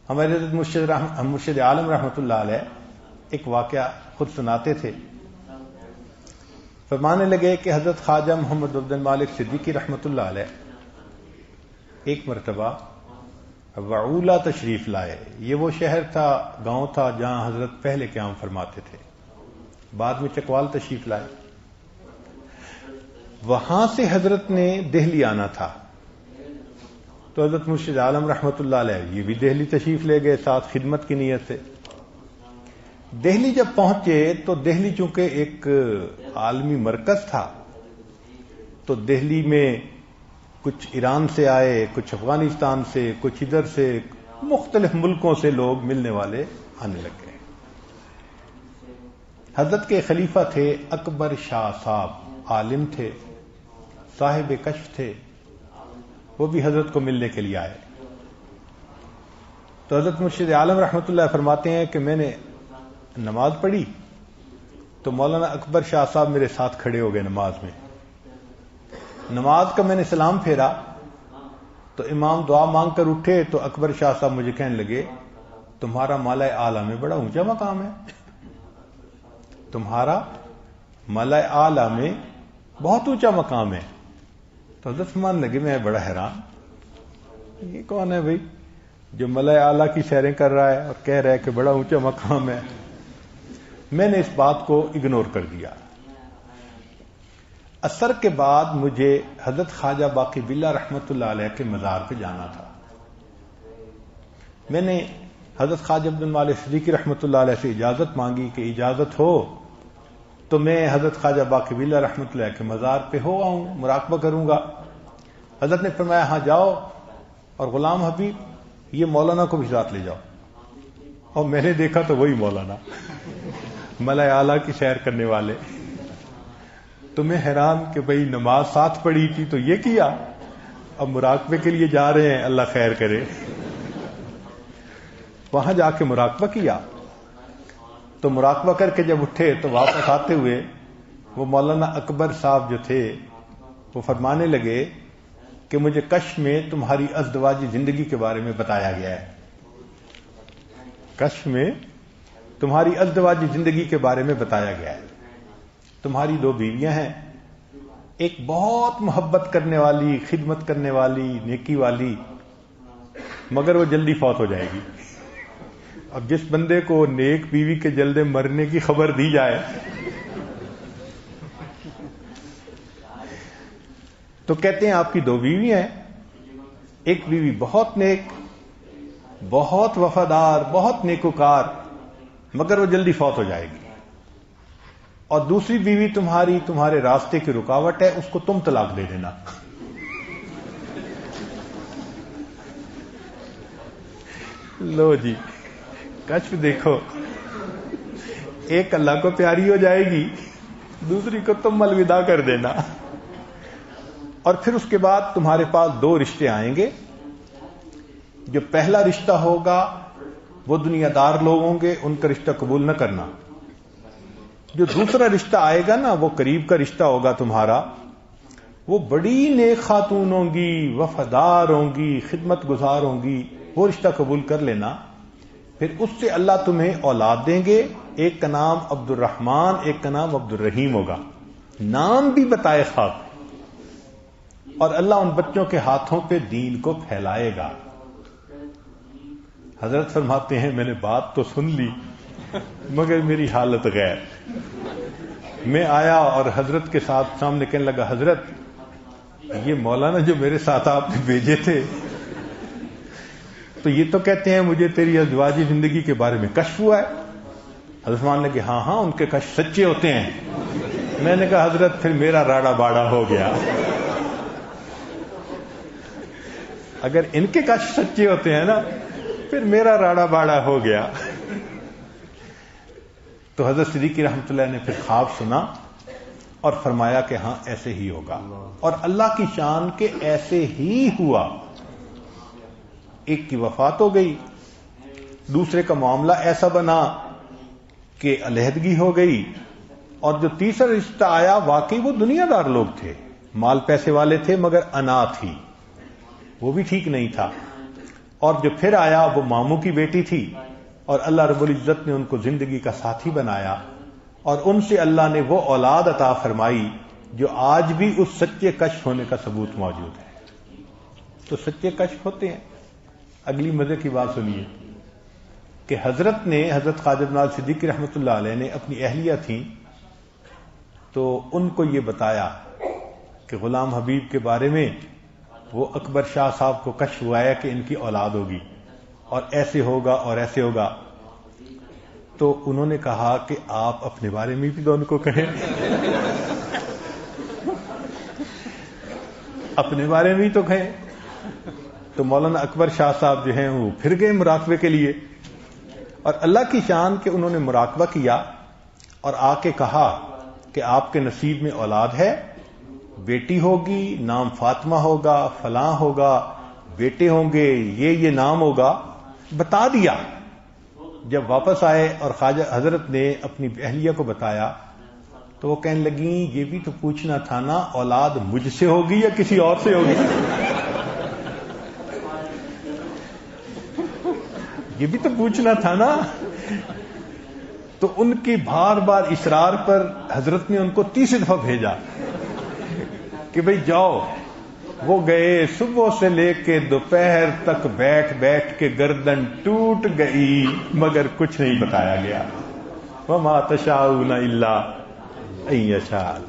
ہمارے حضرت مرشد عالم رحمۃ اللہ علیہ ایک واقعہ خود سناتے تھے. فرمانے لگے کہ حضرت خواجہ محمد عبد المالک صدیقی رحمۃ اللہ علیہ ایک مرتبہ وعولہ تشریف لائے. یہ وہ شہر تھا، گاؤں تھا جہاں حضرت پہلے قیام فرماتے تھے. بعد میں چکوال تشریف لائے. وہاں سے حضرت نے دہلی آنا تھا، تو حضرت مرشد عالم رحمۃ اللہ علیہ یہ بھی دہلی تشریف لے گئے ساتھ خدمت کی نیت سے. دہلی جب پہنچے تو دہلی چونکہ ایک عالمی مرکز تھا، تو دہلی میں کچھ ایران سے آئے، کچھ افغانستان سے، کچھ ادھر سے، مختلف ملکوں سے لوگ ملنے والے آنے لگ گئے. حضرت کے خلیفہ تھے اکبر شاہ صاحب، عالم تھے، صاحب کشف تھے. وہ بھی حضرت کو ملنے کے لیے آئے. تو حضرت مرشد عالم رحمۃ اللہ فرماتے ہیں کہ میں نے نماز پڑھی تو مولانا اکبر شاہ صاحب میرے ساتھ کھڑے ہو گئے نماز میں. نماز کا میں نے سلام پھیرا تو امام دعا مانگ کر اٹھے تو اکبر شاہ صاحب مجھے کہنے لگے تمہارا مالا اعلیٰ میں بڑا اونچا مقام ہے، تمہارا مالا اعلیٰ میں بہت اونچا مقام ہے. تو حضرت فرمان لگے میں بڑا حیران، یہ کون ہے بھائی جو ملائے اعلیٰ کی سیریں کر رہا ہے اور کہہ رہا ہے کہ بڑا اونچا مقام ہے. میں نے اس بات کو اگنور کر دیا. عصر کے بعد مجھے حضرت خواجہ باقی باللہ رحمۃ اللہ علیہ کے مزار پہ جانا تھا. میں نے حضرت خواجہ عبد المالک صدیقی رحمۃ اللہ علیہ سے اجازت مانگی کہ اجازت ہو تو میں حضرت خواجہ باقی باللہ رحمۃ اللہ کے مزار پہ ہو آؤں، مراقبہ کروں گا. حضرت نے فرمایا ہاں جاؤ، اور غلام حبیب یہ مولانا کو بھی ساتھ لے جاؤ. اور میں نے دیکھا تو وہی مولانا ملائے اعلیٰ کی سیر کرنے والے. تو میں حیران کہ بھئی نماز ساتھ پڑھی تھی تو یہ کیا، اب مراقبے کے لیے جا رہے ہیں، اللہ خیر کرے. وہاں جا کے مراقبہ کیا تو مراقبہ کر کے جب اٹھے تو واپس آتے ہوئے وہ مولانا اکبر صاحب جو تھے وہ فرمانے لگے کہ مجھے کشف میں تمہاری ازدواجی زندگی کے بارے میں بتایا گیا ہے. کشف میں تمہاری ازدواجی زندگی کے بارے میں بتایا گیا ہے. تمہاری 2 بیویاں ہیں، ایک بہت محبت کرنے والی، خدمت کرنے والی، نیکی والی، مگر وہ جلدی فوت ہو جائے گی. اب جس بندے کو نیک بیوی کے جلدی مرنے کی خبر دی جائے تو کہتے ہیں آپ کی 2 بیویاں ہیں، ایک بیوی بہت نیک، بہت وفادار، بہت نیکوکار، مگر وہ جلدی فوت ہو جائے گی. اور دوسری بیوی تمہارے راستے کی رکاوٹ ہے، اس کو تم طلاق دے دینا. لو جی کشف دیکھو، ایک اللہ کو پیاری ہو جائے گی، دوسری کو تم الوداع کر دینا. اور پھر اس کے بعد تمہارے پاس 2 رشتے آئیں گے. جو پہلا رشتہ ہوگا وہ دنیا دار لوگ ہوں گے، ان کا رشتہ قبول نہ کرنا. جو دوسرا رشتہ آئے گا نا وہ قریب کا رشتہ ہوگا تمہارا، وہ بڑی نیک خاتون ہوں گی، وفادار ہوں گی، خدمت گزار ہوں گی، وہ رشتہ قبول کر لینا. پھر اس سے اللہ تمہیں اولاد دیں گے، ایک کا نام عبد الرحمن، ایک کا نام عبد الرحیم ہوگا، نام بھی بتائے خواب. اور اللہ ان بچوں کے ہاتھوں پہ دین کو پھیلائے گا. حضرت فرماتے ہیں میں نے بات تو سن لی مگر میری حالت غیر. میں آیا اور حضرت کے ساتھ سامنے کہنے لگا حضرت یہ مولانا جو میرے ساتھ آپ نے بھیجے تھے تو یہ تو کہتے ہیں مجھے تیری ازدواجی زندگی کے بارے میں کشف ہوا ہے. حضرت مان نے کہ ہاں ان کے کشف سچے ہوتے ہیں. میں نے کہا حضرت پھر میرا راڑا باڑا ہو گیا. اگر ان کے کشف سچے ہوتے ہیں نا پھر میرا راڑا باڑا ہو گیا. تو حضرت صدیقی رحمۃ اللہ نے پھر خواب سنا اور فرمایا کہ ہاں ایسے ہی ہوگا. اور اللہ کی شان کے ایسے ہی ہوا. ایک کی وفات ہو گئی، دوسرے کا معاملہ ایسا بنا کہ علیحدگی ہو گئی، اور جو تیسرا رشتہ آیا واقعی وہ دنیا دار لوگ تھے، مال پیسے والے تھے، مگر انا تھی، وہ بھی ٹھیک نہیں تھا. اور جو پھر آیا وہ ماموں کی بیٹی تھی، اور اللہ رب العزت نے ان کو زندگی کا ساتھی بنایا، اور ان سے اللہ نے وہ اولاد عطا فرمائی جو آج بھی اس سچے کشف ہونے کا ثبوت موجود ہے۔ تو سچے کشف ہوتے ہیں۔ اگلی مزے کی بات سنیے کہ حضرت خواجہ نواز صدیقی رحمۃ اللہ علیہ نے اپنی اہلیہ تھیں تو ان کو یہ بتایا کہ غلام حبیب کے بارے میں وہ اکبر شاہ صاحب کو کشف ہوا ہے کہ ان کی اولاد ہوگی اور ایسے ہوگا اور ایسے ہوگا۔ تو انہوں نے کہا کہ آپ اپنے بارے میں بھی تو ان کو کہیں، اپنے بارے میں ہی تو کہیں۔ تو مولانا اکبر شاہ صاحب جو ہیں وہ پھر گئے مراقبے کے لیے، اور اللہ کی شان کہ انہوں نے مراقبہ کیا اور آ کے کہا کہ آپ کے نصیب میں اولاد ہے، بیٹی ہوگی، نام فاطمہ ہوگا، فلاں ہوگا، بیٹے ہوں گے، یہ نام ہوگا، بتا دیا۔ جب واپس آئے اور خواجہ حضرت نے اپنی اہلیہ کو بتایا تو وہ کہنے لگیں یہ بھی تو پوچھنا تھا نا اولاد مجھ سے ہوگی یا کسی اور سے ہوگی؟ یہ بھی تو پوچھنا تھا نا۔ تو ان کی بار بار اصرار پر حضرت نے ان کو 30 دفعہ بھیجا کہ بھئی جاؤ۔ وہ گئے، صبح سے لے کے دوپہر تک بیٹھ بیٹھ کے گردن ٹوٹ گئی مگر کچھ نہیں بتایا گیا۔ وَمَا تَشَاءُونَ إِلَّا أَن يَشَاءَ